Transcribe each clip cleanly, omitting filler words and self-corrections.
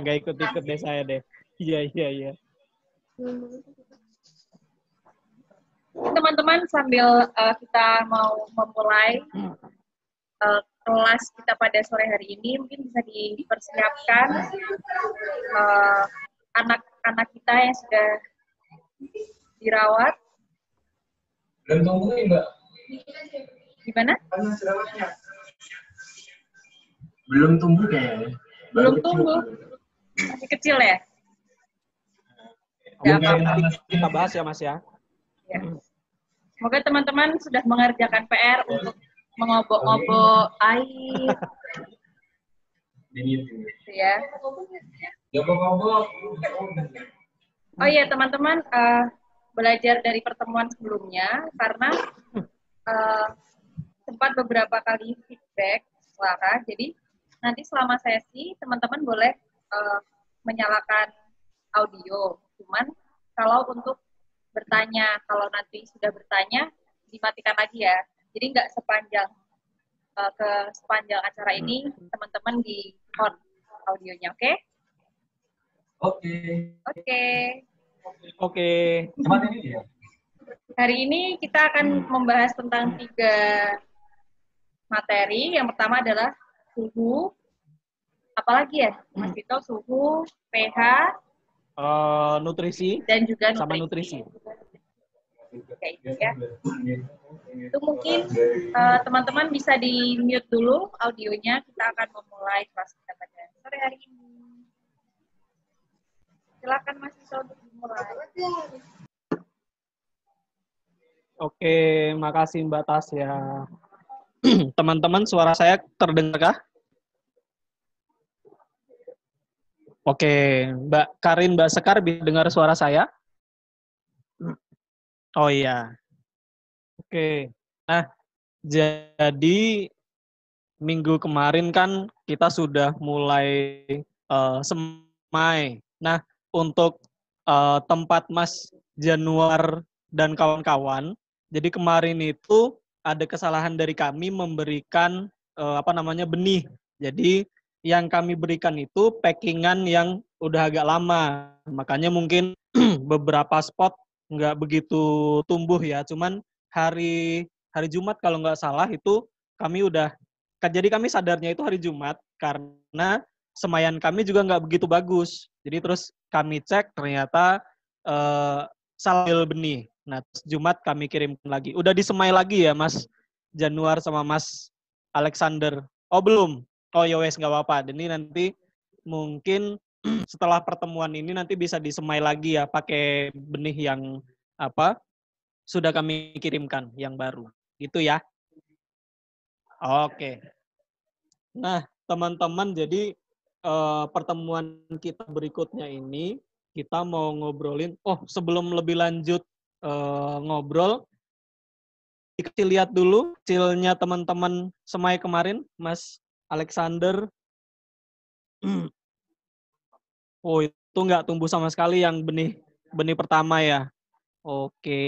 Nggak ikut-ikut deh saya deh. Iya. Teman-teman, sambil kita mau memulai kelas kita pada sore hari ini, mungkin bisa dipersiapkan anak-anak kita yang sudah dirawat. Belum tumbuh nih, Mbak. Gimana? Belum tumbuh kayaknya. Belum tumbuh. Masih kecil ya? Kita bahas ya, Mas ya. Ya. Semoga teman-teman sudah mengerjakan PR untuk mengobok-obok air. Gitu ya. Oh iya, teman-teman, belajar dari pertemuan sebelumnya, karena sempat beberapa kali feedback suara, jadi nanti selama sesi, teman-teman boleh menyalakan audio. Cuman kalau untuk bertanya, kalau nanti sudah bertanya, dimatikan lagi ya. Jadi nggak sepanjang sepanjang acara ini, teman-teman di on audionya, oke? Oke. Hari ini kita akan membahas tentang 3 materi. Yang pertama adalah suhu. Apalagi ya, Mas Vito? Suhu, pH, nutrisi, dan juga nutrisi. Sama nutrisi. Oke, ya. Itu mungkin teman-teman bisa di-mute dulu audionya. Kita akan memulai kelas kita pada sore hari ini. Silakan Mas Vito untuk dimulai. Oke, makasih Mbak Tasya. Teman-teman, suara saya terdengarkah? Oke, Mbak Karin, Mbak Sekar bisa dengar suara saya? Oh iya. Oke. Nah, jadi minggu kemarin kan kita sudah mulai semai. Nah, untuk tempat Mas Januar dan kawan-kawan, jadi kemarin itu ada kesalahan dari kami memberikan benih. Jadi yang kami berikan itu packingan yang udah agak lama. Makanya mungkin beberapa spot nggak begitu tumbuh ya. Cuman hari Jumat kalau nggak salah itu kami jadi kami sadarnya itu hari Jumat karena semaian kami juga nggak begitu bagus. Jadi terus kami cek ternyata salah benih. Nah, Jumat kami kirimkan lagi. Udah disemai lagi ya Mas Januar sama Mas Alexander? Oh belum? Oh ya wes nggak apa-apa. Ini nanti mungkin setelah pertemuan ini nanti bisa disemai lagi ya pakai benih yang sudah kami kirimkan yang baru. Gitu ya. Oke. Nah, teman-teman, jadi pertemuan kita berikutnya ini kita mau ngobrolin. Oh, sebelum lebih lanjut ngobrol, kita lihat dulu hasilnya teman-teman semai kemarin, Mas Alexander. Oh, itu nggak tumbuh sama sekali yang benih pertama ya. Oke.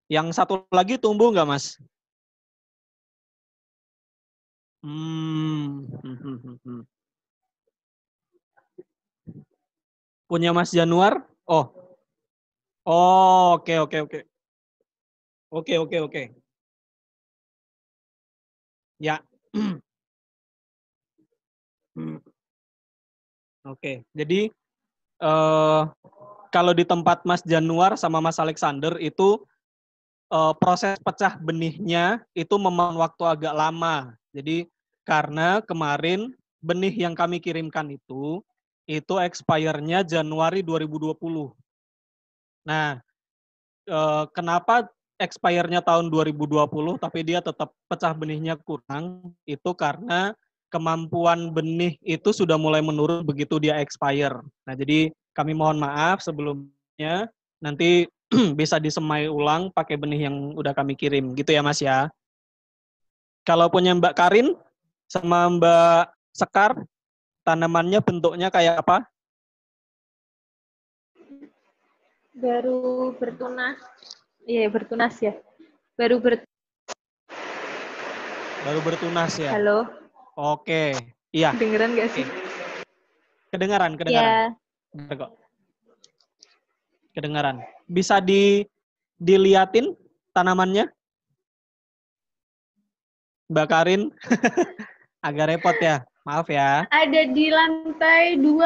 Yang satu lagi tumbuh nggak, Mas? Punya Mas Januar? Oh. Oh, oke. Oke. Ya. Oke. Jadi kalau di tempat Mas Januar sama Mas Alexander itu proses pecah benihnya itu memakan waktu agak lama. Jadi karena kemarin benih yang kami kirimkan itu expire-nya Januari 2020. Nah, kenapa expire-nya tahun 2020 tapi dia tetap pecah benihnya kurang? Itu karena kemampuan benih itu sudah mulai menurun begitu dia expire. Nah, jadi kami mohon maaf sebelumnya, nanti bisa disemai ulang pakai benih yang udah kami kirim. Gitu ya, Mas ya. Kalau punya Mbak Karin sama Mbak Sekar, tanamannya bentuknya kayak apa? Baru bertunas. Iya, bertunas ya. Baru bertunas ya. Halo. Oke. Iya. Dengeran nggak sih? Kedengaran. Ya, Bener kok. Kedengaran. Bisa diliatin tanamannya, Mbak Karin? Agak repot ya. Maaf ya. ada di lantai 2.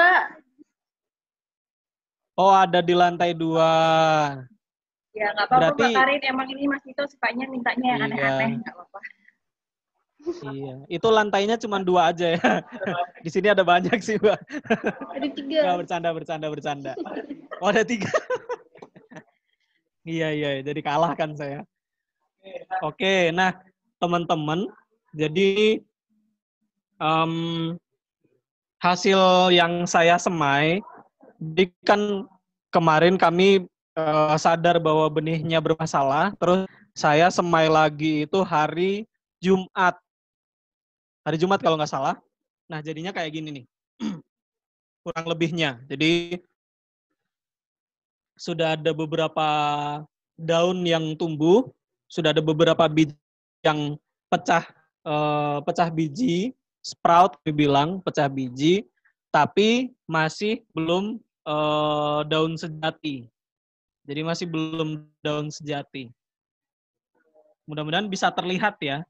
Oh, ada di lantai 2. Ya nggak apa-apa Berarti Mbak Karin, emang ini Mas Tito sukanya mintanya yang aneh-aneh, iya, nggak apa-apa. iya. Itu lantainya cuma 2 aja ya. Di sini ada banyak sih, Mbak. Ada 3. Nggak, bercanda. Oh, ada 3. Iya. Jadi kalah kan saya. Oke, nah teman-teman, jadi hasil yang saya semai, jadi kan kemarin kami sadar bahwa benihnya bermasalah, terus saya semai lagi itu hari Jumat. Hari Jumat kalau nggak salah. Nah, jadinya kayak gini nih. Kurang lebihnya. Jadi sudah ada beberapa daun yang tumbuh, sudah ada beberapa biji yang pecah pecah biji, sprout dibilang pecah biji, tapi masih belum daun sejati. Jadi masih belum daun sejati. Mudah-mudahan bisa terlihat ya.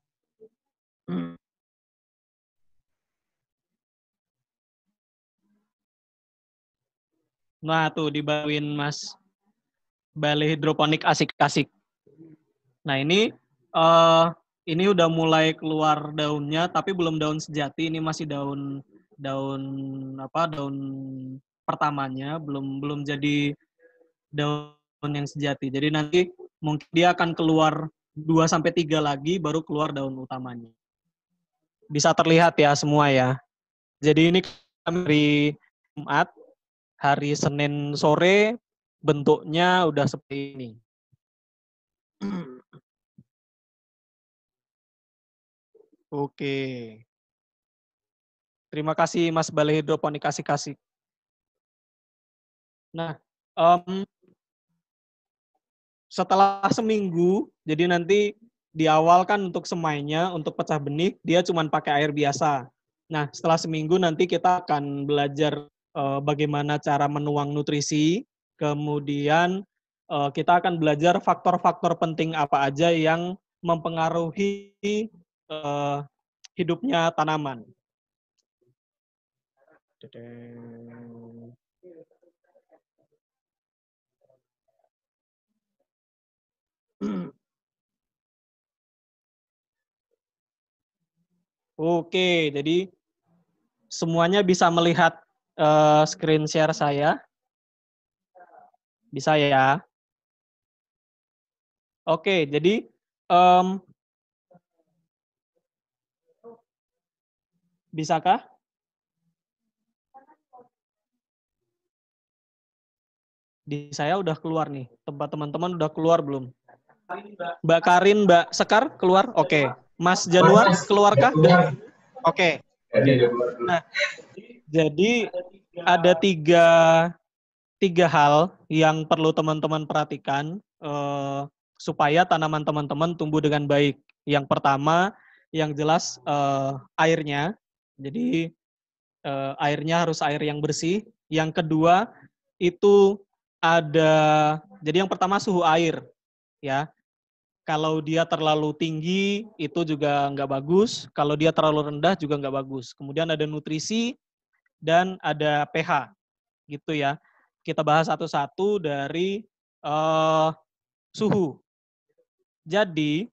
Nah, tuh dibawain Mas balai hidroponik asik-asik. Nah, ini udah mulai keluar daunnya, tapi belum daun sejati. Ini masih daun daun pertamanya, belum jadi daun yang sejati. Jadi nanti mungkin dia akan keluar 2-3 lagi, baru keluar daun utamanya. Bisa terlihat ya semua ya. Jadi ini hari Jumat, hari Senin sore, bentuknya udah seperti ini. Oke. Terima kasih Mas Balai Hidroponik Asik-Asik. Nah, setelah seminggu, jadi nanti di awal kan untuk semainya, untuk pecah benih, dia cuma pakai air biasa. Nah, setelah seminggu nanti kita akan belajar bagaimana cara menuang nutrisi, kemudian kita akan belajar faktor-faktor penting apa aja yang mempengaruhi hidupnya tanaman. Oke, jadi semuanya bisa melihat screen share saya? Bisa ya? Oke, jadi bisakah? Di saya udah keluar nih. Tempat teman-teman udah keluar belum? Mbak Karin, Mbak Sekar keluar? Oke. Mas Januar keluarkah? Oke. Nah, jadi ada tiga hal yang perlu teman-teman perhatikan supaya tanaman teman-teman tumbuh dengan baik. Yang pertama, yang jelas airnya. Jadi airnya harus air yang bersih. Yang kedua, itu jadi yang pertama suhu air. Ya, kalau dia terlalu tinggi itu juga nggak bagus, kalau dia terlalu rendah juga nggak bagus. Kemudian ada nutrisi dan ada pH, gitu ya. Kita bahas satu-satu dari suhu. Jadi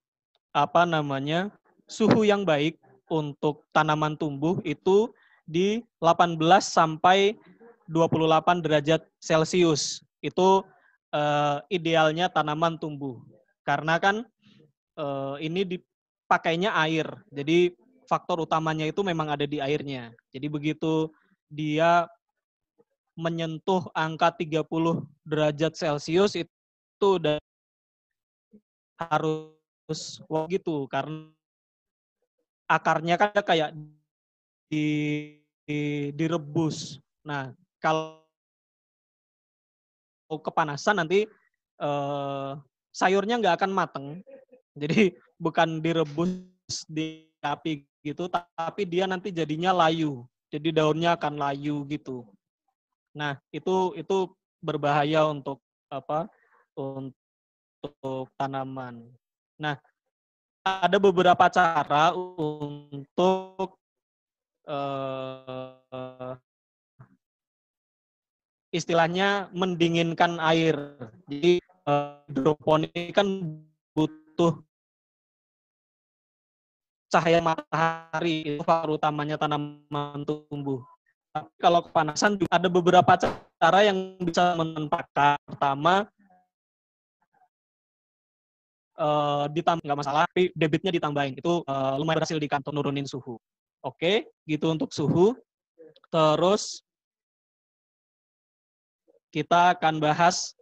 suhu yang baik untuk tanaman tumbuh itu di 18 sampai 28 derajat Celcius. Itu idealnya tanaman tumbuh. Karena kan ini dipakainya air. Jadi faktor utamanya itu memang ada di airnya. Jadi begitu dia menyentuh angka 30 derajat Celcius itu udah harus gitu karena akarnya kan kayak direbus. Nah, kalau kepanasan nanti sayurnya nggak akan mateng. Jadi bukan direbus di api gitu, tapi dia nanti jadinya layu. jadi daunnya akan layu gitu. Nah, itu berbahaya untuk apa? Untuk tanaman. Nah, ada beberapa cara untuk istilahnya mendinginkan air. Jadi hidroponik kan butuh cahaya matahari, itu faktor utamanya tanaman tumbuh. Tapi kalau kepanasan ada beberapa cara yang bisa menentukan. Pertama, ditambah nggak masalah, tapi debitnya ditambahin. Itu lumayan berhasil di kantor nurunin suhu. Oke, gitu untuk suhu. Terus kita akan bahas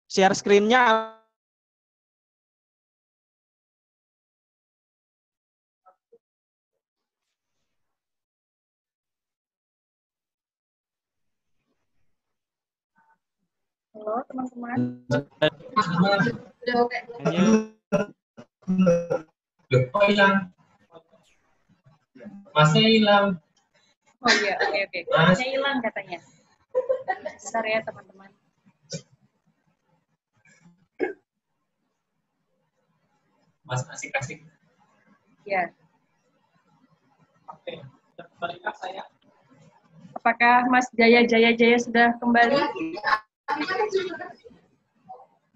share screen-nya. Halo teman-teman. Loh, kok hilang? Masnya hilang. Oh iya, oke. Masnya hilang katanya. Bentar ya teman-teman. Mas asik-asik. Ya. Oke, baliklah saya. Apakah Mas Jaya sudah kembali?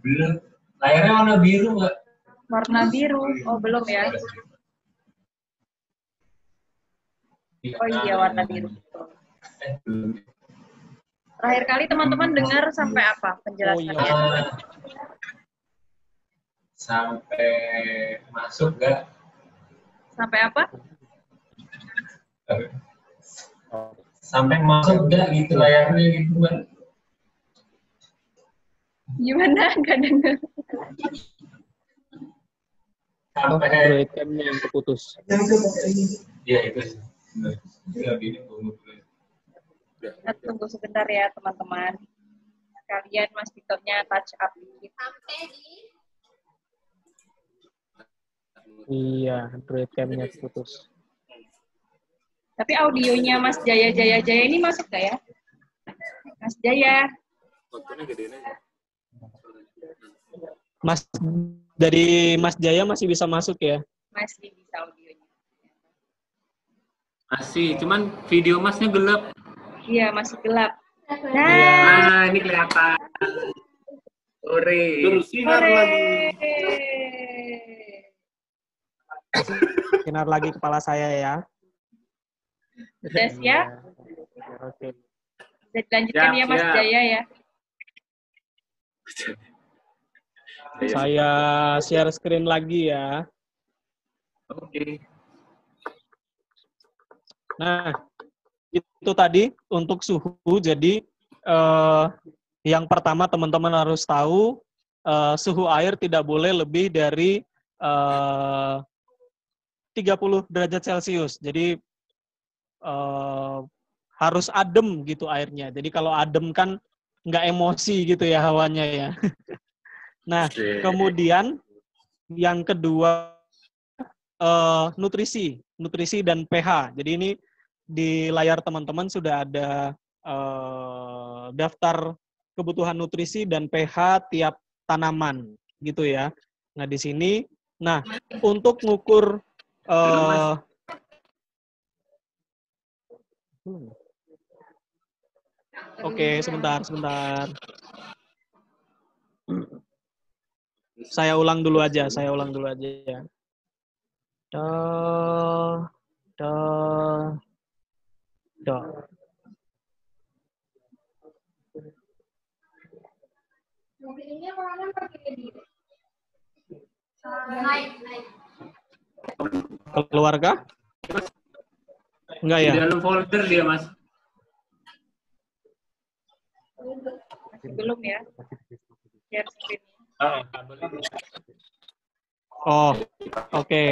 Belum. Layarnya warna biru nggak? Warna biru. Oh, belum ya. Oh iya, warna biru. Belum. Terakhir kali teman-teman dengar sampai apa penjelasannya? Sampai masuk nggak? Sampai apa? Sampai masuk nggak gitu layarnya gitu kan? Gimana? Nggak dengar. Sampai Android-nya yang terputus. ya itu sih. Kita tunggu sebentar ya teman-teman. Sekalian Mas Tito-nya touch up dikit. Iya, Android cam-nya terputus. Tapi audionya Mas Jaya ini masuk nggak ya? Mas Jaya. Mas, dari Mas Jaya masih bisa masuk ya? Masih bisa audionya. Masih, cuman video Masnya gelap. Iya, masih gelap. Nah, ini kelihatan. Sore. Sinar lagi. Sinar lagi kepala saya ya. Udah siap? Oke. Bisa dilanjutkan Siap, ya Mas siap. Jaya ya. Saya share screen lagi ya. Oke. Nah, itu tadi untuk suhu. Jadi yang pertama teman-teman harus tahu suhu air tidak boleh lebih dari 30 derajat Celcius. Jadi harus adem gitu airnya. Jadi kalau adem kan nggak emosi gitu ya hawanya ya. Nah, kemudian yang kedua nutrisi dan pH. Jadi ini di layar teman-teman sudah ada daftar kebutuhan nutrisi dan pH tiap tanaman gitu ya. Nah, di sini untuk ngukur Oke, sebentar. Saya ulang dulu aja ya. Keluarga? Enggak Di ya? dalam folder dia, Mas. Masih belum ya. Share screen. Oh, oke.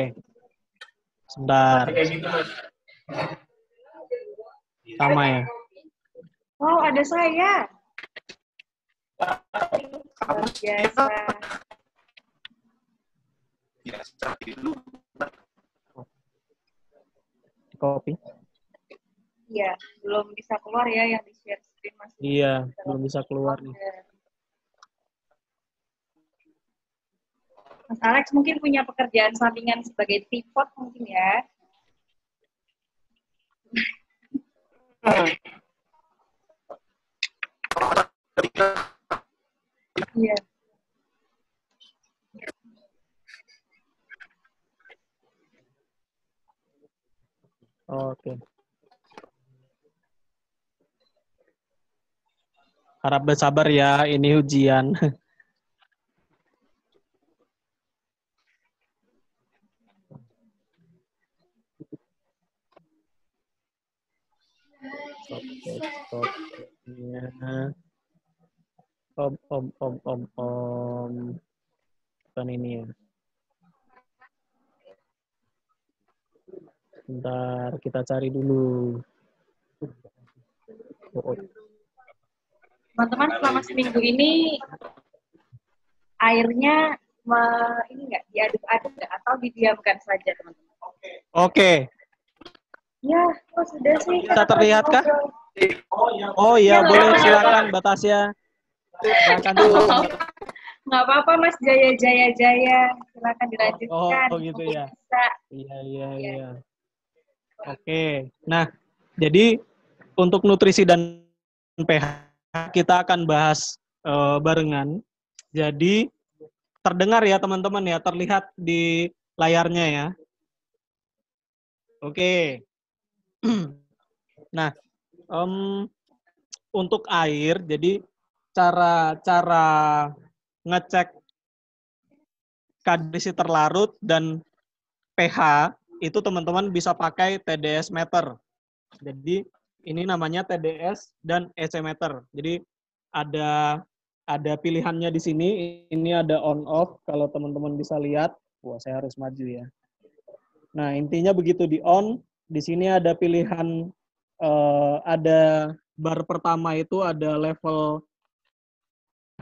Sebentar. Kayak gitu Mas. Sama ya. Wow, ada saya. Biasa. copy. Iya, belum bisa keluar ya yang di share screen masih. Iya, belum bisa keluar nih. Mas Alex mungkin punya pekerjaan sampingan sebagai tripod mungkin ya. Iya. Oke. Harap bersabar ya, ini ujian. Stop. Ya. Bukan ini ya. Bentar, kita cari dulu. Teman-teman selama seminggu ini airnya ini nggak diaduk-aduk nggak atau didiamkan saja teman-teman? Oke. Ya, oh sudah sih. Bisa terlihat kah? Oh iya, boleh, silakan Mbak Tasya. Silakan. Nggak apa-apa Mas Jaya. Silakan dilanjutkan. Oh gitu ya. Bisa. Iya. Oke. Nah, jadi untuk nutrisi dan pH kita akan bahas barengan. Jadi terdengar ya teman-teman ya, terlihat di layarnya ya. Oke. Nah, untuk air, jadi cara ngecek kadar isi terlarut dan pH itu teman-teman bisa pakai TDS meter. Jadi ini namanya TDS dan EC meter. Jadi ada pilihannya di sini. Ini ada on off. Kalau teman-teman bisa lihat, wah saya harus maju ya. Nah intinya begitu di on. Di sini ada pilihan, ada bar pertama itu ada level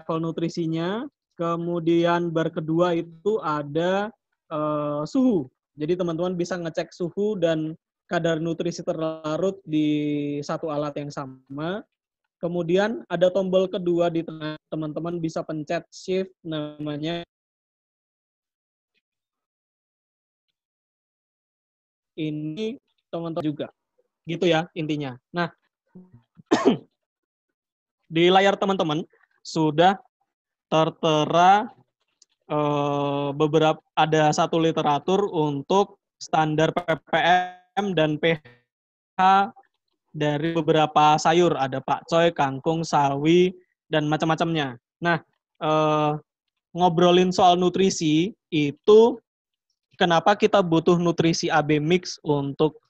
nutrisinya. Kemudian bar kedua itu ada suhu. Jadi teman-teman bisa ngecek suhu dan kadar nutrisi terlarut di satu alat yang sama. Kemudian ada tombol kedua di tengah, teman-teman bisa pencet shift namanya. Ini teman-teman juga. Gitu ya intinya. Nah, di layar teman-teman sudah tertera ada satu literatur untuk standar ppm dan pH dari beberapa sayur, ada pakcoy, kangkung, sawi, dan macam-macamnya. Nah, ngobrolin soal nutrisi itu kenapa kita butuh nutrisi AB mix untuk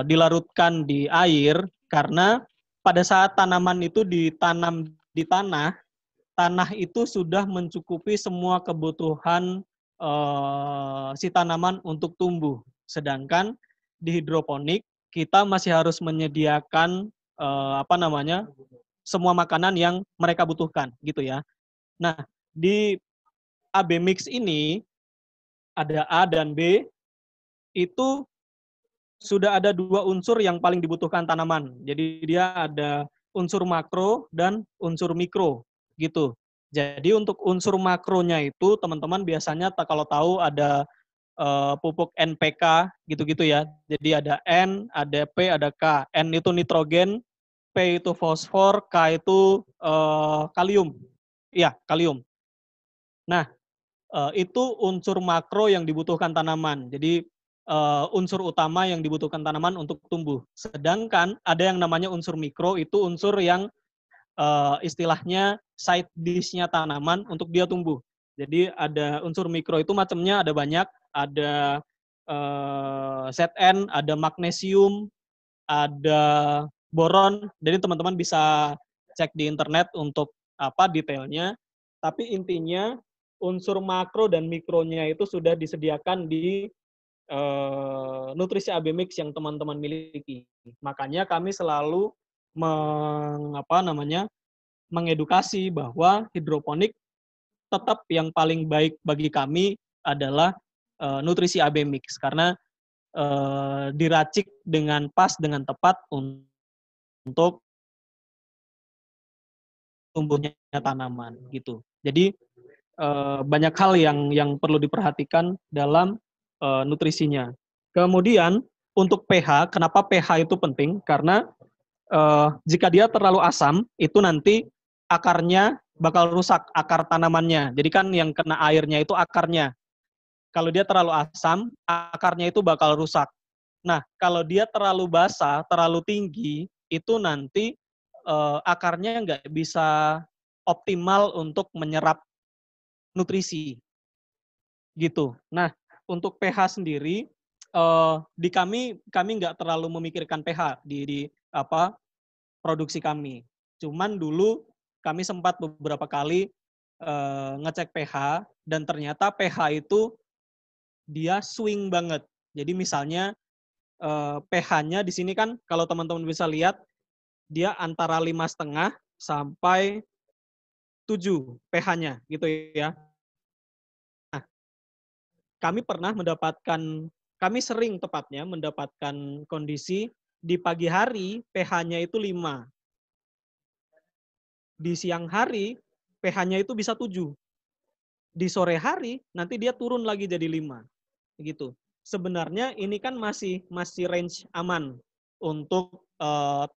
dilarutkan di air, karena pada saat tanaman itu ditanam di tanah itu sudah mencukupi semua kebutuhan si tanaman untuk tumbuh. Sedangkan di hidroponik kita masih harus menyediakan semua makanan yang mereka butuhkan, gitu ya. Nah, di AB mix ini ada A dan B, itu sudah ada dua unsur yang paling dibutuhkan tanaman. Jadi dia ada unsur makro dan unsur mikro, gitu. Jadi untuk unsur makronya itu teman-teman biasanya kalau tahu ada pupuk NPK gitu-gitu ya. Jadi ada N, ada P, ada K. N itu nitrogen, P itu fosfor, K itu kalium. Iya, kalium. Nah, itu unsur makro yang dibutuhkan tanaman. Jadi unsur utama yang dibutuhkan tanaman untuk tumbuh. Sedangkan ada yang namanya unsur mikro, itu unsur yang istilahnya side dish-nya tanaman untuk dia tumbuh. Jadi ada unsur mikro itu macamnya ada banyak, ada Zn, ada magnesium, ada boron. Jadi teman-teman bisa cek di internet untuk apa detailnya. Tapi intinya unsur makro dan mikronya itu sudah disediakan di nutrisi AB mix yang teman-teman miliki. Makanya kami selalu mengedukasi bahwa hidroponik tetap yang paling baik bagi kami adalah nutrisi AB mix, karena diracik dengan pas, dengan tepat untuk tumbuhnya tanaman gitu. Jadi banyak hal yang perlu diperhatikan dalam nutrisinya. Kemudian untuk pH, kenapa pH itu penting? Karena jika dia terlalu asam, itu nanti akarnya bakal rusak, akar tanamannya. Jadi kan yang kena airnya itu akarnya. Kalau dia terlalu asam, akarnya itu bakal rusak. Nah, kalau dia terlalu basah, terlalu tinggi, itu nanti akarnya nggak bisa optimal untuk menyerap nutrisi. Gitu. Nah, untuk pH sendiri, di kami nggak terlalu memikirkan pH di produksi kami. Cuman dulu kami sempat beberapa kali ngecek pH dan ternyata pH itu dia swing banget. Jadi misalnya pH-nya di sini kan kalau teman-teman bisa lihat dia antara 5,5 sampai 7 pH-nya gitu ya. Nah, kami sering tepatnya mendapatkan kondisi di pagi hari pH-nya itu 5. Di siang hari pH-nya itu bisa 7. Di sore hari nanti dia turun lagi jadi 5. Gitu. Sebenarnya ini kan masih range aman untuk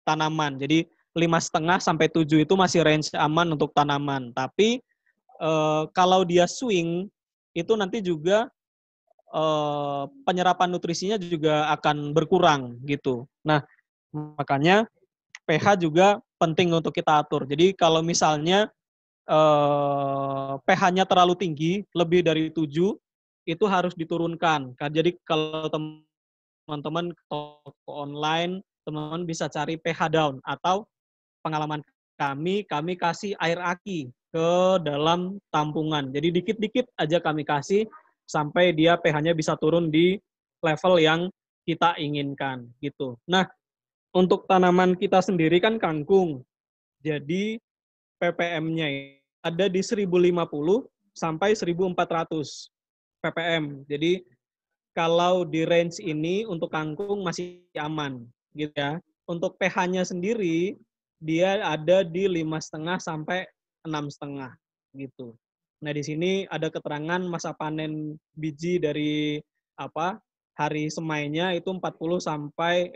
tanaman. Jadi 5,5 sampai 7 itu masih range aman untuk tanaman. Tapi kalau dia swing itu nanti juga penyerapan nutrisinya juga akan berkurang gitu. Nah, makanya pH juga penting untuk kita atur. Jadi kalau misalnya pH-nya terlalu tinggi, lebih dari 7, itu harus diturunkan. Jadi kalau teman-teman toko online, teman-teman bisa cari pH down, atau pengalaman kami kasih air aki ke dalam tampungan. Jadi dikit-dikit aja kami kasih, sampai dia pH-nya bisa turun di level yang kita inginkan. Gitu. Nah, untuk tanaman kita sendiri kan kangkung. Jadi ppm-nya ada di 1050 sampai 1400 ppm. Jadi kalau di range ini untuk kangkung masih aman gitu ya. Untuk pH-nya sendiri dia ada di 5,5 sampai 6,5 gitu. Nah, di sini ada keterangan masa panen biji dari hari semainya itu 40 sampai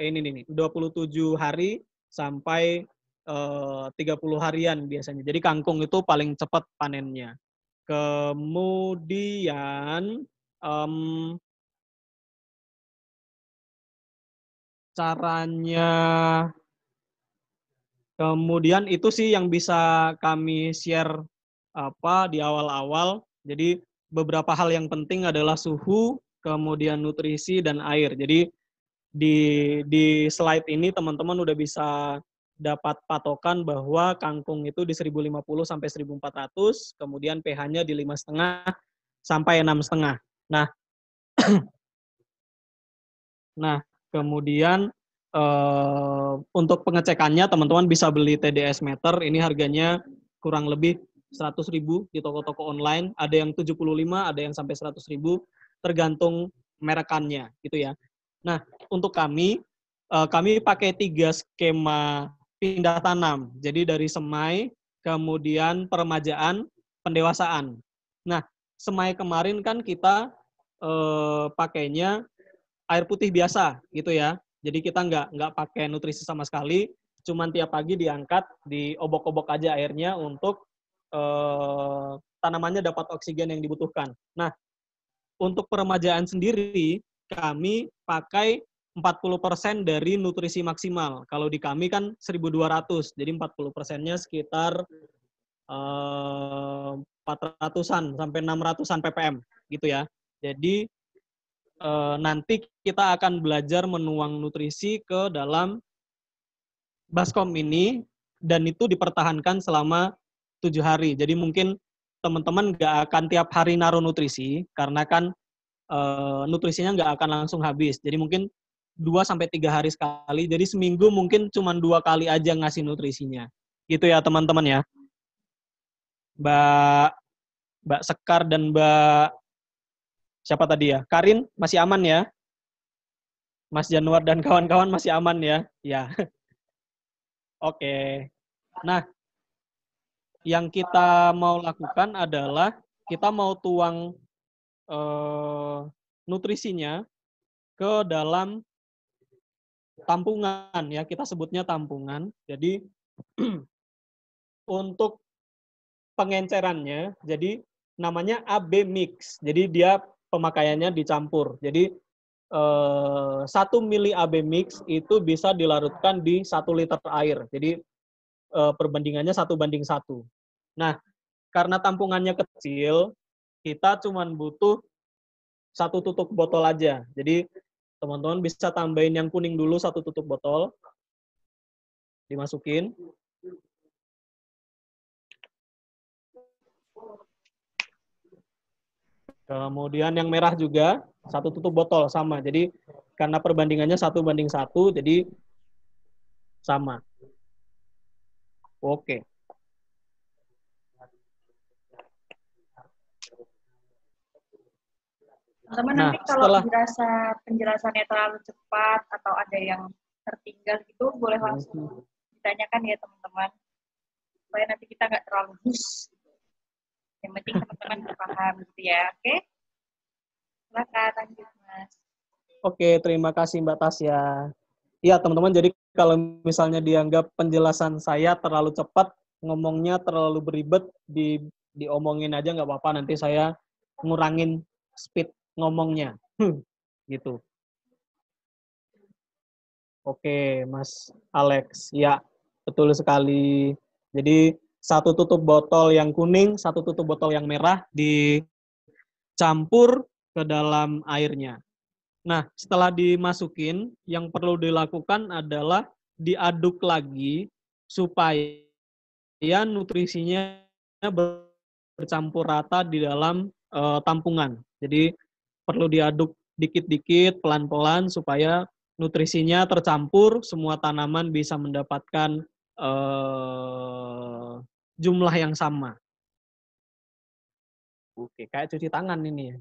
27 hari sampai 30 harian biasanya. Jadi kangkung itu paling cepat panennya. Kemudian caranya, kemudian itu sih yang bisa kami share di awal-awal. Jadi beberapa hal yang penting adalah suhu, kemudian nutrisi dan air. Jadi di slide ini teman-teman udah bisa dapat patokan bahwa kangkung itu di 1050 sampai 1400, kemudian pH-nya di 5,5 sampai 6,5. Nah, kemudian untuk pengecekannya teman-teman bisa beli TDS meter, ini harganya kurang lebih 100.000 di toko-toko online, ada yang 75, ada yang sampai 100.000, tergantung merekannya gitu ya. Nah, untuk kami pakai 3 skema pindah tanam. Jadi dari semai, kemudian peremajaan, pendewasaan. Nah, semai kemarin kan kita pakainya air putih biasa gitu ya. Jadi kita nggak pakai nutrisi sama sekali, cuman tiap pagi diangkat, diobok-obok aja airnya untuk tanamannya dapat oksigen yang dibutuhkan. Nah, untuk peremajaan sendiri kami pakai 40% dari nutrisi maksimal. Kalau di kami kan 1.200, jadi 40%-nya sekitar 400-an sampai 600-an ppm gitu ya. Jadi nanti kita akan belajar menuang nutrisi ke dalam baskom ini, dan itu dipertahankan selama 7 hari. Jadi mungkin teman-teman nggak akan tiap hari naruh nutrisi, karena kan nutrisinya nggak akan langsung habis. Jadi mungkin 2-3 hari sekali. Jadi seminggu mungkin cuma 2 kali aja ngasih nutrisinya. Gitu ya teman-teman ya. Mbak Sekar dan Mbak siapa tadi ya? Karin masih aman ya? Mas Januar dan kawan-kawan masih aman ya? Ya. Oke. Nah, yang kita mau lakukan adalah kita mau tuang nutrisinya ke dalam tampungan ya, kita sebutnya tampungan. Jadi untuk pengencerannya, jadi namanya AB mix. Jadi dia pemakaiannya dicampur. Jadi 1 mili AB mix itu bisa dilarutkan di 1 liter air. Jadi perbandingannya 1:1. Nah, karena tampungannya kecil, kita cuma butuh 1 tutup botol aja. Jadi teman-teman bisa tambahin yang kuning dulu 1 tutup botol. Dimasukin. Kemudian yang merah juga 1 tutup botol sama. Jadi karena perbandingannya 1:1, jadi sama. Oke. Teman-teman Nah, nanti kalau dirasa penjelasannya terlalu cepat atau ada yang tertinggal gitu, boleh langsung ditanyakan ya teman-teman. Supaya nanti kita nggak terlalu bus. Yang penting teman-teman paham gitu ya, oke? Silakan lanjut, Mas. Oke, terima kasih Mbak Tasya. Iya, teman-teman, jadi kalau misalnya dianggap penjelasan saya terlalu cepat, ngomongnya terlalu beribet, diomongin aja nggak apa-apa, nanti saya ngurangin speed ngomongnya. Gitu. Oke, Mas Alex. Ya, betul sekali. Jadi, 1 tutup botol yang kuning, 1 tutup botol yang merah dicampur ke dalam airnya. Nah, setelah dimasukin, yang perlu dilakukan adalah diaduk lagi supaya nutrisinya bercampur rata di dalam tampungan. Jadi perlu diaduk dikit-dikit, pelan-pelan supaya nutrisinya tercampur, semua tanaman bisa mendapatkan jumlah yang sama. Oke, kayak cuci tangan ini ya.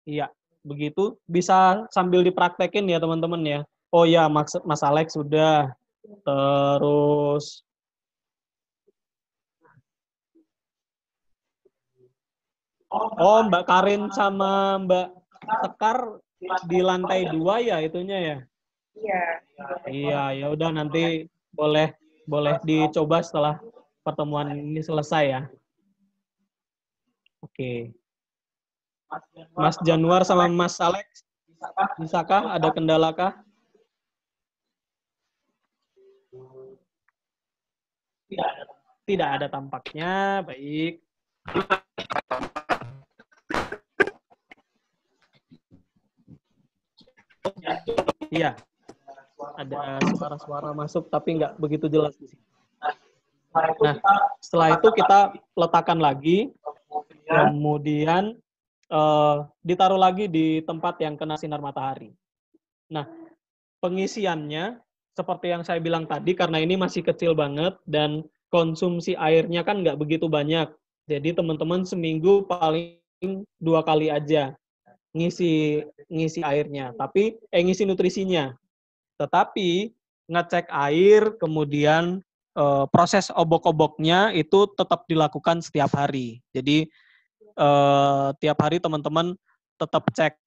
Iya, begitu. Bisa sambil dipraktekin ya teman-teman ya. Oh ya, Mas Alex sudah. Terus oh, Mbak Karin sama Mbak Sekar di lantai 2 ya itunya ya? Iya. Iya, ya udah nanti boleh dicoba setelah pertemuan ini selesai ya. Oke. Mas Januar sama Mas Alex, bisakah ada kendala kah? Tidak ada tampaknya, baik. Iya, ada suara-suara masuk tapi nggak begitu jelas di sini. Nah, setelah itu kita letakkan lagi, kemudian ditaruh lagi di tempat yang kena sinar matahari. Nah, pengisiannya seperti yang saya bilang tadi, karena ini masih kecil banget dan konsumsi airnya kan nggak begitu banyak. Jadi teman-teman seminggu paling 2 kali aja ngisi airnya, tapi ngisi nutrisinya. Tetapi ngecek air, kemudian proses obok-oboknya itu tetap dilakukan setiap hari. Jadi tiap hari teman-teman tetap cek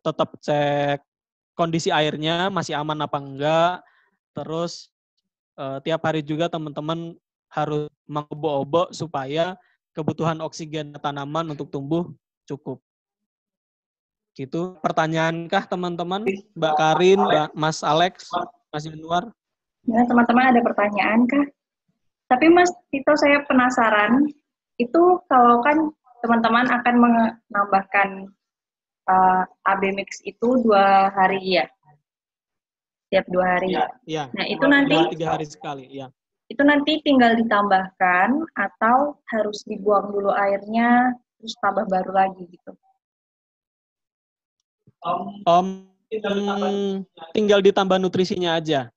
tetap cek kondisi airnya masih aman apa enggak. Terus tiap hari juga teman-teman harus mengobok-obok supaya kebutuhan oksigen tanaman untuk tumbuh cukup. Gitu. Pertanyaankah teman-teman? Mbak Karin, Mas Alex, Mas Januar? Ya, teman-teman ada pertanyaan kah? Tapi Mas Tito, saya penasaran, itu kalau kan teman-teman akan menambahkan AB mix itu 2 hari ya? Setiap 2 hari. Iya. Nah, itu nanti 2-3 hari sekali, ya. Itu nanti tinggal ditambahkan atau harus dibuang dulu airnya terus tambah baru lagi gitu? Tinggal ditambah nutrisinya aja.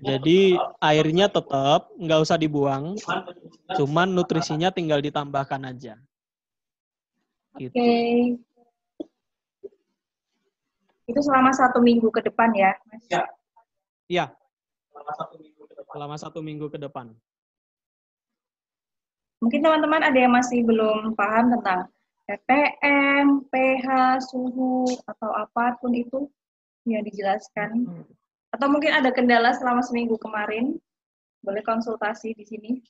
Jadi airnya tetap nggak usah dibuang, cuman nutrisinya tinggal ditambahkan aja. Gitu. Oke. Itu selama 1 minggu ke depan ya, Mas? Iya, selama 1 minggu ke depan. Mungkin teman-teman ada yang masih belum paham tentang ppm, pH, suhu, atau apapun itu yang dijelaskan. Atau mungkin ada kendala selama seminggu kemarin, boleh konsultasi di sini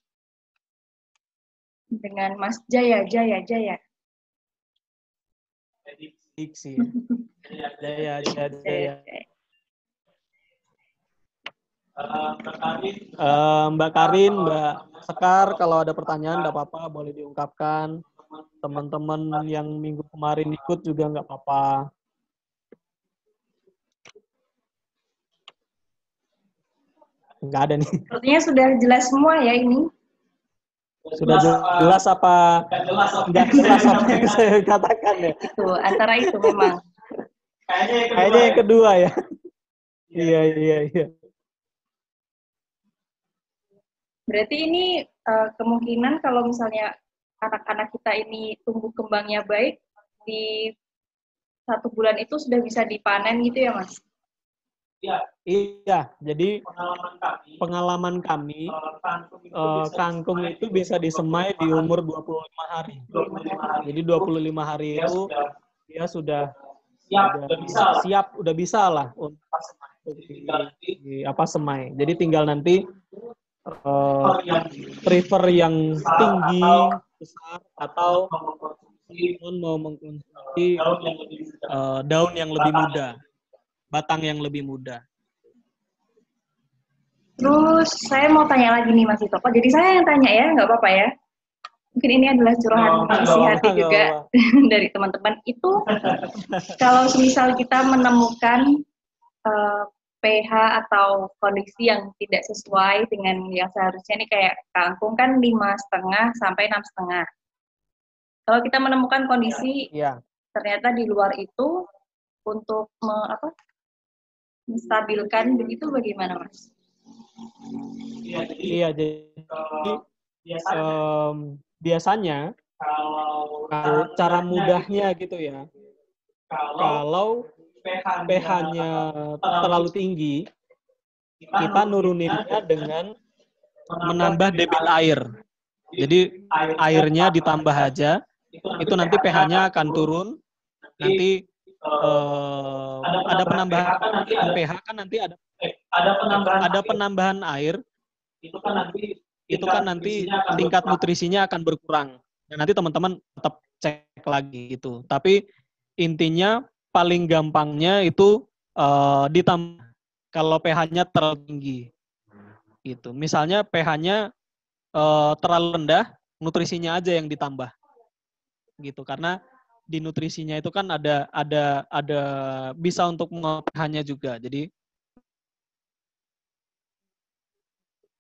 dengan Mas Jaya. Diksi. Jaya. Mbak Karin, Mbak Sekar, kalau ada pertanyaan nggak apa-apa, boleh diungkapkan. Teman-teman yang minggu kemarin ikut juga nggak apa-apa. Nggak ada nih. Sepertinya sudah jelas semua ya ini. Sudah jelas apa? Nggak jelas apa yang saya katakan ya? Itu, antara itu memang. Kayaknya yang kedua ya. Iya. Berarti ini kemungkinan kalau misalnya anak-anak kita ini tumbuh kembangnya baik, di 1 bulan itu sudah bisa dipanen gitu ya, Mas? Iya, jadi pengalaman kami, kangkung itu bisa disemai di umur 25 hari. Jadi 25 hari itu dia sudah siap, udah bisa lah untuk semai. Jadi tinggal nanti prefer yang tinggi, besar, atau mau mengkonsumsi daun yang lebih muda, batang yang lebih muda. Terus saya mau tanya lagi nih Mas Ito. Jadi saya yang tanya ya, nggak apa-apa ya? Mungkin ini adalah curahan isi hati juga dari teman-teman. Itu kalau misal kita menemukan pH atau kondisi yang tidak sesuai dengan yang seharusnya, ini kayak kangkung kan 5,5 sampai 6,5. Kalau kita menemukan kondisi ternyata di luar itu untuk menstabilkan begitu, bagaimana Mas? Iya, jadi biasanya kalau cara mudahnya gitu ya, kalau pH-nya terlalu tinggi, kita nuruninnya dengan menambah debit air. Jadi airnya ditambah aja, itu nanti pH-nya akan turun. Nanti ada penambahan pH kan nanti ada penambahan air. Itu kan nanti tingkat nutrisinya akan berkurang. Dan nanti teman-teman tetap cek lagi gitu. Tapi intinya paling gampangnya itu ditambah kalau pH-nya terlalu tinggi. Gitu. Misalnya pH-nya terlalu rendah, nutrisinya aja yang ditambah. Gitu. Karena di nutrisinya itu kan ada bisa untuk mengubah pH-nya juga. Jadi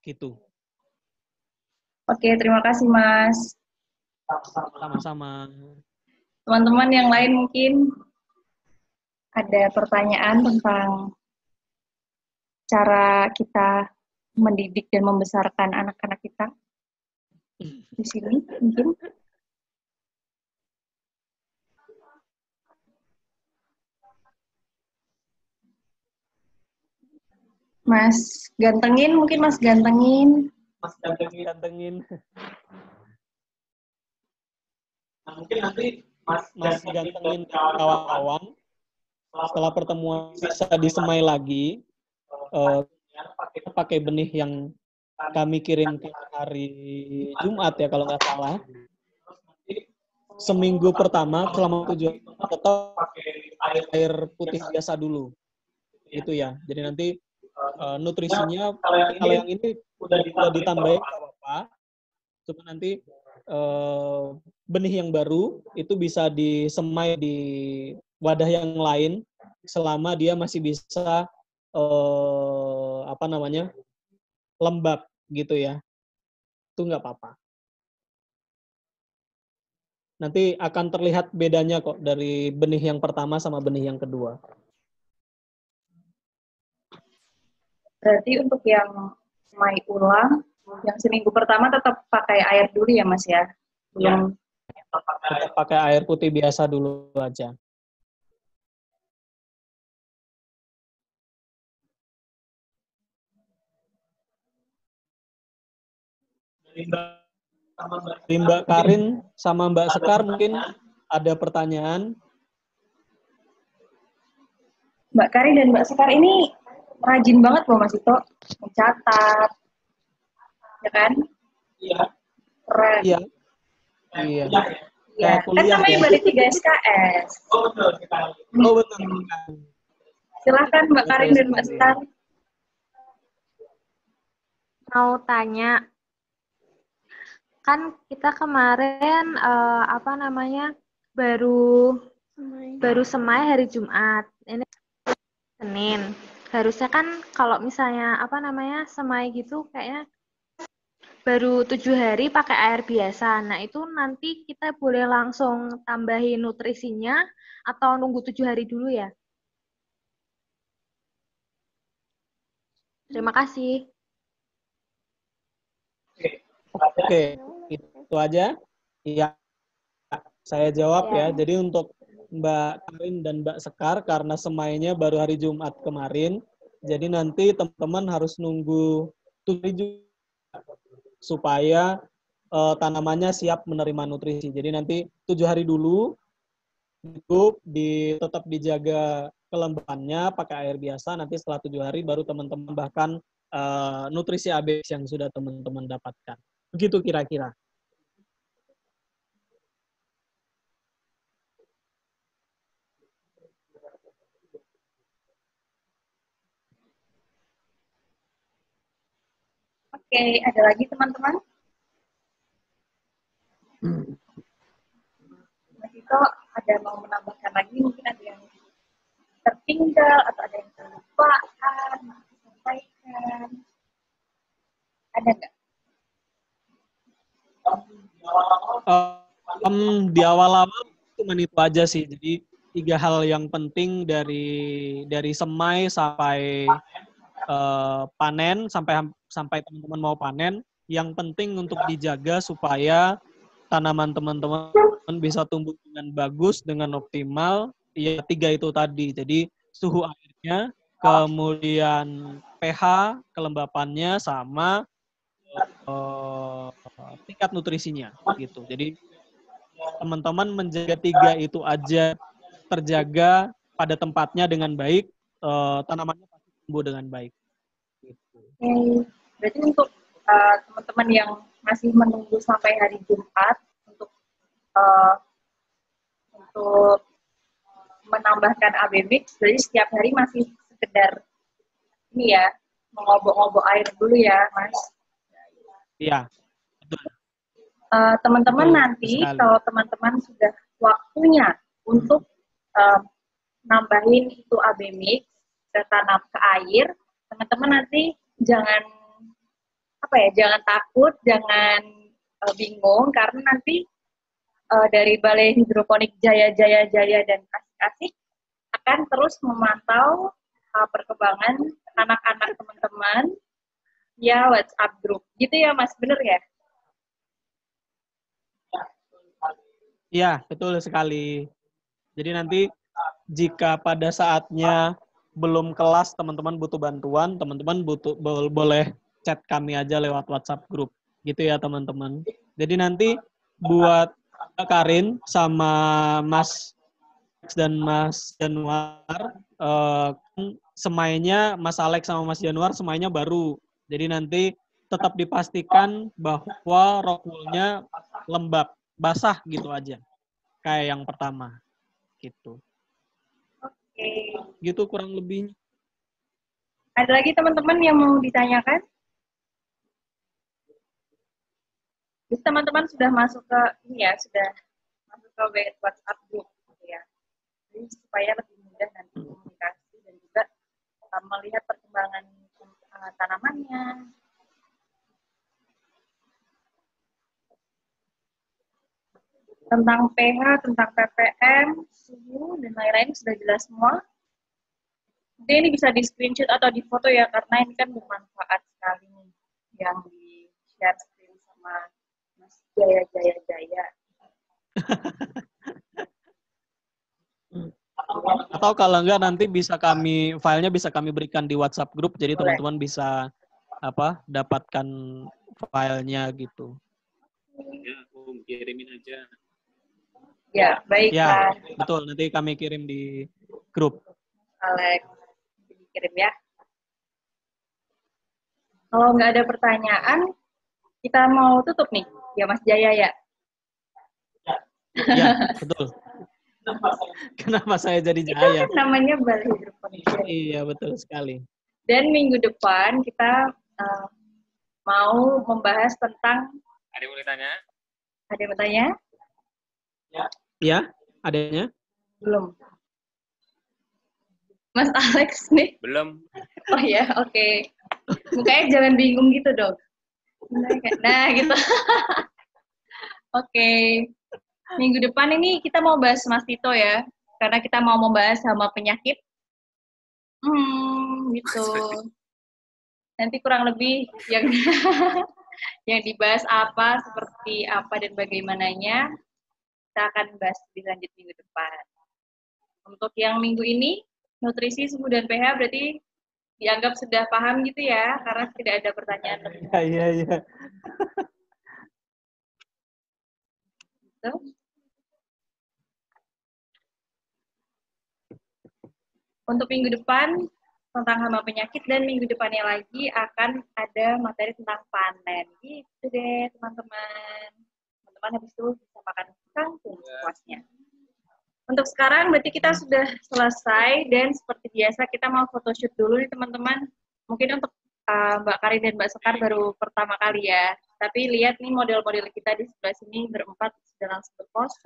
gitu. Oke, terima kasih Mas. Sama-sama. Teman-teman yang lain mungkin ada pertanyaan tentang cara kita mendidik dan membesarkan anak-anak kita di sini mungkin. Mas Gantengin, mungkin Mas Gantengin. Gantengin. Nah, mungkin nanti Mas Gantengin kawan-kawan setelah pertemuan bisa disemai lagi, pakai benih yang kami kirimkan hari Jumat ya kalau nggak salah. Seminggu pertama selama 7 hari tetap air putih biasa dulu. Itu ya. Jadi nanti nutrisinya kalau yang ini udah ditambahin nggak apa-apa. Cuma nanti benih yang baru itu bisa disemai di wadah yang lain selama dia masih bisa lembab gitu ya. Itu nggak apa-apa. Nanti akan terlihat bedanya kok dari benih yang pertama sama benih yang kedua. Berarti untuk yang semai ulang, yang seminggu pertama tetap pakai air dulu ya Mas ya? Belum. Tetap pakai air putih biasa dulu aja. Mbak Karin sama Mbak Sekar mungkin ada pertanyaan. Mbak Karin dan Mbak Sekar ini rajin banget loh Mas Ito, mencatat, ya kan? Iya. Keren. Iya. Iya. Iya, Kayak kan kuliah namanya ya. balik 3 SKS. Oh betul kita. Oh betul. Silahkan Mbak Karin dan Mbak Sekar. Mau tanya, kan kita kemarin baru semai hari Jumat. Ini Senin. Harusnya kan kalau misalnya semai gitu kayaknya baru 7 hari pakai air biasa. Nah itu nanti kita boleh langsung tambahin nutrisinya atau nunggu 7 hari dulu ya? Terima kasih. Oke, itu aja. Iya, saya jawab ya. Jadi untuk Mbak Karin dan Mbak Sekar, karena semainya baru hari Jumat kemarin, jadi nanti teman-teman harus nunggu 7 hari supaya tanamannya siap menerima nutrisi. Jadi nanti 7 hari dulu, itu tetap dijaga kelembapannya pakai air biasa. Nanti setelah 7 hari baru teman-teman bahkan nutrisi ABX yang sudah teman-teman dapatkan. Begitu kira-kira. Oke, ada lagi teman-teman? Mas Ito ada mau menambahkan lagi, mungkin ada yang tertinggal atau ada yang terlupaan, sampaikan. Ada nggak? Di awal-awal cuma itu aja sih. Jadi 3 hal yang penting dari semai sampai panen, sampai teman-teman mau panen, yang penting untuk dijaga supaya tanaman teman-teman bisa tumbuh dengan bagus, dengan optimal. Ya 3 itu tadi. Jadi suhu airnya, kemudian pH, kelembapannya, sama tingkat nutrisinya gitu. Jadi teman-teman menjaga 3 itu aja terjaga pada tempatnya dengan baik, tanamannya pasti tumbuh dengan baik. Gitu. Berarti untuk teman-teman yang masih menunggu sampai hari Jumat untuk menambahkan AB mix, jadi setiap hari masih sekedar ini ya, mengobok-obok air dulu ya, Mas. Iya. Teman-teman nanti sekali. kalau teman-teman sudah waktunya untuk nambahin itu AB mix ke tanam ke air, teman-teman nanti jangan takut, jangan bingung, karena nanti dari Balai Hidroponik Jaya dan Asik akan terus memantau perkembangan anak-anak teman-teman ya WhatsApp group. Gitu ya Mas, bener ya? Iya, betul sekali. Jadi nanti jika pada saatnya belum kelas teman-teman butuh bantuan, teman-teman boleh chat kami aja lewat WhatsApp group. Gitu ya teman-teman. Jadi nanti buat Karin sama Mas dan Mas Januar, semainya Mas Alex sama Mas Januar semainya baru. Jadi nanti tetap dipastikan bahwa rockwoolnya lembab, basah gitu aja. Kayak yang pertama. Gitu. Oke. Gitu kurang lebihnya. Ada lagi teman-teman yang mau ditanyakan? Jadi teman-teman sudah masuk ke ini ya, sudah masuk ke WhatsApp group gitu ya. Jadi supaya lebih mudah nanti komunikasi dan juga melihat perkembangan tanamannya. Tentang pH, tentang ppm, suhu, dan lain-lain sudah jelas semua. Mungkin ini bisa di screenshot atau di foto ya, karena ini kan bermanfaat sekali nih yang di share screen sama Mas Jaya. Atau kalau enggak nanti filenya bisa kami berikan di WhatsApp group, jadi teman-teman bisa dapatkan filenya gitu. Ya, kirimin aja. Ya, baik Ya, Mas betul. Nanti kami kirim di grup. Alex. Kirim ya. Kalau nggak ada pertanyaan, kita mau tutup nih. Ya Mas Jaya ya. Ya, betul. Kenapa saya jadi Itu Jaya? kan namanya Balai Hidroponik. Iya, betul sekali. Dan minggu depan kita mau membahas tentang, Ada yang boleh tanya? ada yang bertanya? Ya, adanya? Belum. Mas Alex nih. Belum. Oh ya, oke. Mukanya jangan bingung gitu dong. Nah, gitu. Oke. Minggu depan ini kita mau bahas Mas Tito ya. Karena kita mau membahas hama penyakit. Gitu. Nanti kurang lebih yang yang dibahas apa, seperti apa dan bagaimananya, kita akan bahas di lanjut minggu depan. Untuk yang minggu ini, nutrisi, suhu, dan pH berarti dianggap sudah paham gitu ya, karena tidak ada pertanyaan lebih. Iya. Gitu. Untuk minggu depan, tentang hama penyakit, dan minggu depannya lagi akan ada materi tentang panen. Gitu deh, teman-teman. Teman-teman habis itu bisa makan kangkung sepuasnya. Untuk sekarang berarti kita sudah selesai, dan seperti biasa kita mau photoshoot dulu nih teman-teman. Mungkin untuk Mbak Karin dan Mbak Sekar baru pertama kali ya. Tapi lihat nih model-model kita di sebelah sini berempat sudah langsung berpose,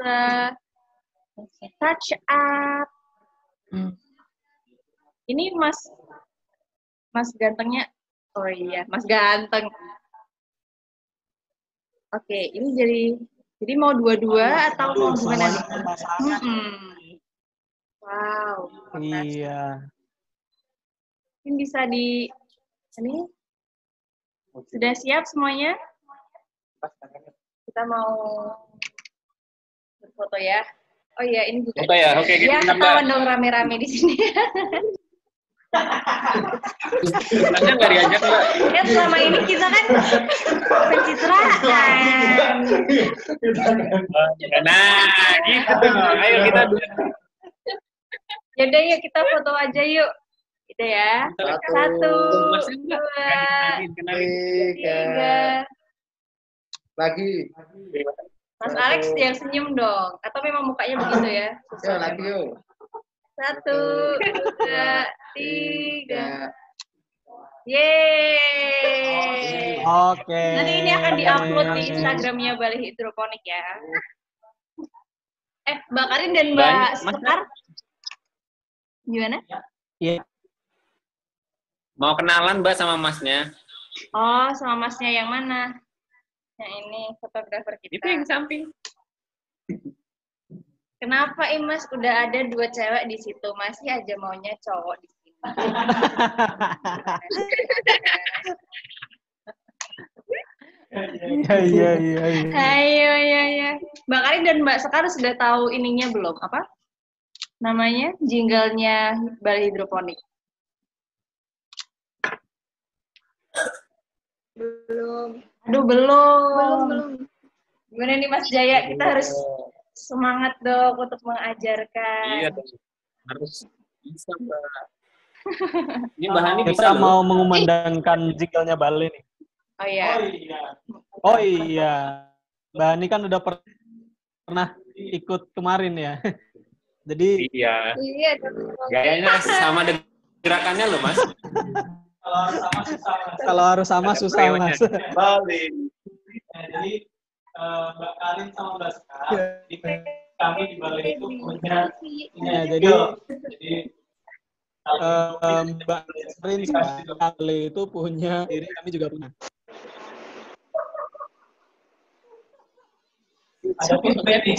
touch up. Ini Mas gantengnya, oh iya, Mas ganteng. Oke, ini jadi mau dua-dua atau mau gimana nih? Wow. Iya. Mungkin bisa ini sudah siap semuanya? Kita mau berfoto ya. Oh iya, ini juga. Foto ya, oke. Ya, ketahuan dong rame-rame di sini. Tanya nggak diajak Mbak? Ya selama ini kita kan pencitraan. Nah, gitu dong. Ayo kita dulu. Yaudah yuk kita foto aja yuk. Gitu ya. Satu, dua, tiga. Lagi. Mas Alex yang senyum dong. Atau memang mukanya begitu ya? Ya, lagi yuk. Satu, dua, tiga. Yeay. Oke. Nanti ini akan diupload di Instagramnya Balai Hidroponik ya. Mbak Karin dan Mbak Sekar. Gimana? Iya. Mau kenalan Mbak sama Masnya? Oh, sama Masnya yang mana? Yang ini fotografer kita. Itu yang samping. Kenapa Mas udah ada 2 cewek di situ, masih aja maunya cowok di sini? Iya. Ayo. Mbak Karin dan Mbak Sekar sudah tahu ininya belum? Apa? Namanya jinglenya Balai Hidroponik. Belum. Aduh, belum. Belum. Gimana nih Mas Jaya? Kita harus semangat dong untuk mengajarkan. Iya, harus bisa Mbak. Ini bahannya bisa Kita loh. mau mengumandangkan jinglenya Balai nih. Oh iya. Oh iya. Mbak Ani kan udah pernah ikut kemarin ya. Jadi Iya. Iya. Gayanya sama dengan gerakannya loh, Mas. kalau harus sama Ada susah prewennya. Mas. Balik. Jadi Mbak Karin sama Mbak Sekar, kami di Balai itu punya Ya, jadi Mbak Karin sama Balai itu punya diri, kami juga punya. ada feedback ya.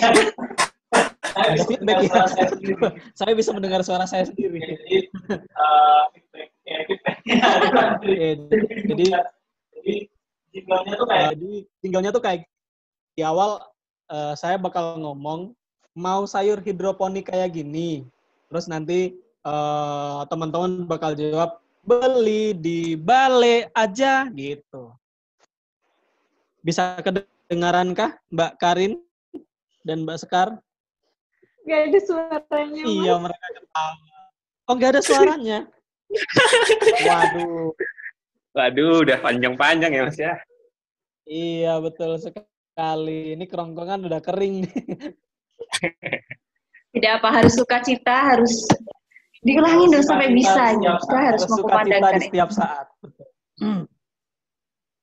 Ada feedback ya. Saya bisa mendengar suara saya sendiri. Jadi feedbacknya ada. Jadi jinglenya tuh kayak di awal saya bakal ngomong mau sayur hidroponik kayak gini, terus nanti teman-teman bakal jawab beli di Balai aja gitu. Bisa kedengarankah Mbak Karin dan Mbak Sekar? Gak ada suaranya, Mas. Iya, mereka ketawa. Oh, nggak ada suaranya. Waduh. Waduh, udah panjang-panjang ya Mas ya. Iya, betul sekali. Ini kerongkongan udah kering nih. Tidak apa, harus sukacita, harus diulangin dong sampai bisa. Kita harus Sukacita mengkumandangkan di setiap saat.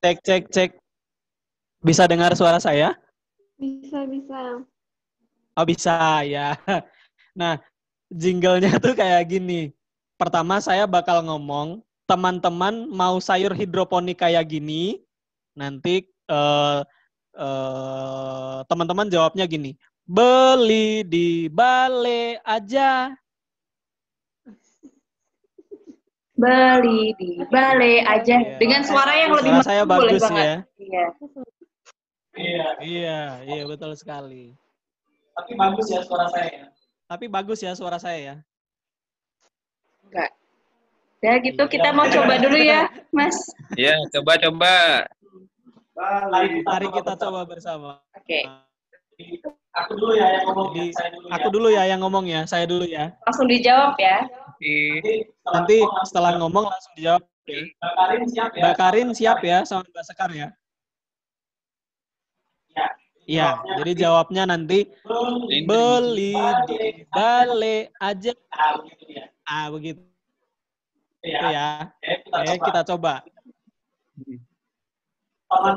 Cek. Bisa dengar suara saya? Bisa. Oh, bisa ya. Nah, jinglenya tuh kayak gini. Pertama saya bakal ngomong, teman-teman mau sayur hidroponik kayak gini, nanti teman-teman jawabnya gini, beli di balai aja. Beli di balai aja. Iya. Dengan suara yang lebih Suara saya boleh bagus banget. ya. Iya. Iya, betul sekali. Tapi bagus ya suara saya ya. Tapi bagus ya suara saya ya. Enggak. Ya gitu, Iya. kita mau coba dulu ya, Mas. Ya, coba-coba. Mari kita coba bersama. Oke. Aku dulu ya yang ngomong. Jadi, Saya dulu ya. aku dulu ya yang ngomong ya, saya dulu ya. Langsung dijawab ya. Nanti setelah ngomong langsung dijawab ya. Mbak Karin siap ya? Mbak Karin siap ya sama Mbak Sekar ya? Ya. Iya, jadi jawabnya nanti beli di balai aja. Ah, begitu ya. Ah, begitu Ya. ya. Oke, Oke, kita coba.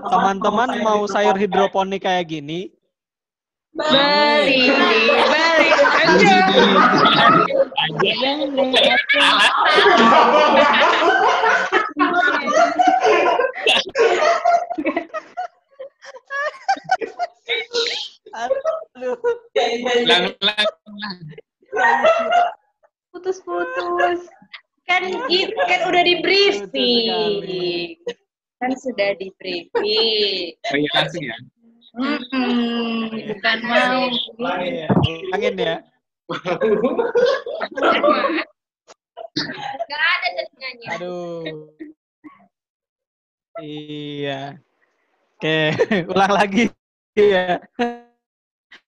Teman-teman mau sayur hidroponik kayak gini, Beli di balai aja. aduh, Ulang. Putus-putus. Kan udah di Lucu briefing. sekali. Kan sudah di briefing. Oh iya langsung ya. Bukan mau. Iya, ulangin ya. Gak ada settingannya. Aduh. Iya. Oke, ulang lagi ya.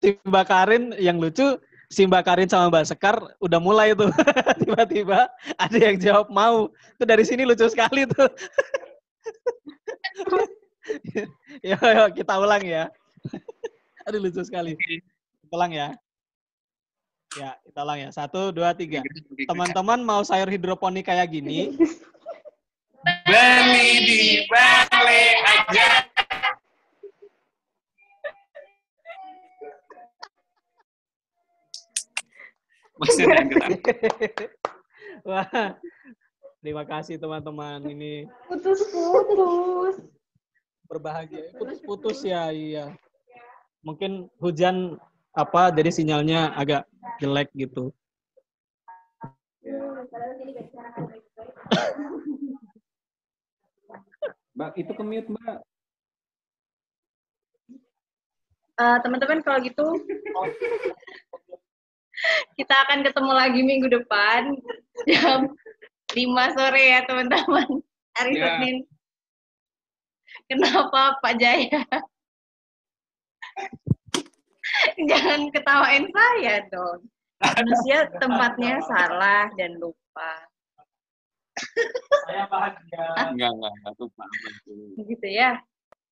Si Mbak Karin yang lucu, si Mbak Karin sama Mbak Sekar udah mulai tuh. Tiba-tiba ada yang jawab mau. Itu dari sini lucu sekali tuh. Yuk, kita ulang ya. Aduh, lucu sekali. Kita ulang ya. Ya, kita ulang ya. 1, 2, 3. Teman-teman mau sayur hidroponik kayak gini, Beli di balai aja. Masih ada yang ketawa. wah, terima kasih teman-teman. Ini Putus-putus. berbahagia. Putus-putus ya, iya. Mungkin hujan apa, jadi sinyalnya agak jelek gitu. Mbak, itu ke-mute, Mbak. Teman-teman kalau gitu kita akan ketemu lagi minggu depan jam 5 sore ya teman-teman. Hari Ya. Senin. Kenapa Pak Jaya? Jangan ketawain saya dong. Manusia tempatnya salah dan lupa. Saya bahagia. Enggak lupa. Gitu ya.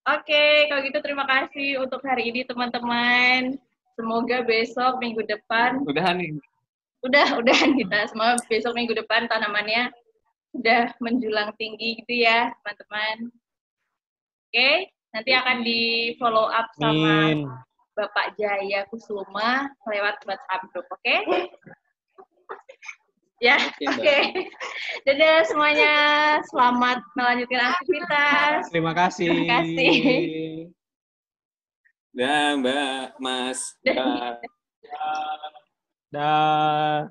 Oke, kalau gitu terima kasih untuk hari ini teman-teman. Semoga besok minggu depan Udahan nih. udahan kita. Semoga besok minggu depan tanamannya udah menjulang tinggi gitu ya, teman-teman. Oke, nanti akan di follow up sama Amin. Bapak Jaya Kusuma lewat WhatsApp group, oke? Ya, oke. Dadah semuanya, selamat melanjutkan aktivitas. Terima kasih. Terima kasih. Dah, Mbak, Mas. Dah. Dah.